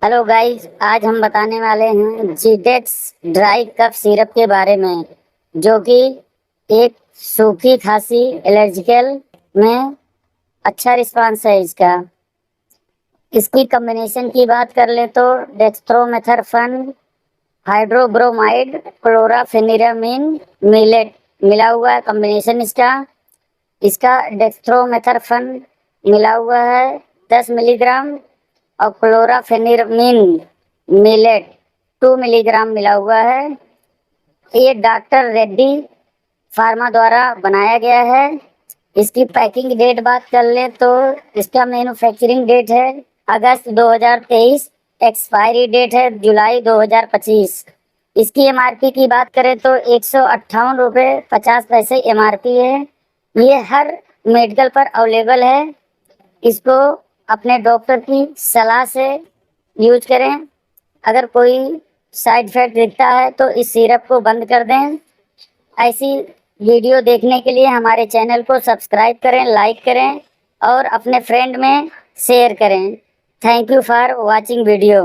Hello guys, आज हम बताने वाले हैं जीटेक्स ड्राई कफ सिरप के बारे में, जो कि एक सूखी खांसी एलर्जिकल में अच्छा रिस्पांस है इसका। इसकी कॉम्बिनेशन की बात कर ले तो डेक्स्ट्रोमेथर्फन, हाइड्रोब्रोमाइड, क्लोराफेनिरामिन, मिलेट मिला हुआ है कॉम्बिनेशन इसका। इसका डेक्स्ट्रोमेथर्फन मिला हुआ है 10 मिलीग्राम और क्लोराफेनिरामिन मिलेट 2 मिलीग्राम मिला हुआ है। ये डॉक्टर रेड्डी फार्मा द्वारा बनाया गया है। इसकी पैकिंग डेट बात कर ले तो इसका मैन्युफैक्चरिंग डेट है अगस्त 2023, एक्सपायरी डेट है जुलाई 2025। इसकी एमआरपी की बात करें तो 158 रुपये 50 पैसे एमआरपी है। ये हर मेडिकल पर अवेलेबल है। इसको अपने डॉक्टर की सलाह से यूज करें। अगर कोई साइड इफेक्ट दिखता है तो इस सिरप को बंद कर दें। ऐसी वीडियो देखने के लिए हमारे चैनल को सब्सक्राइब करें, लाइक करें और अपने फ्रेंड में शेयर करें। Thank you for watching video.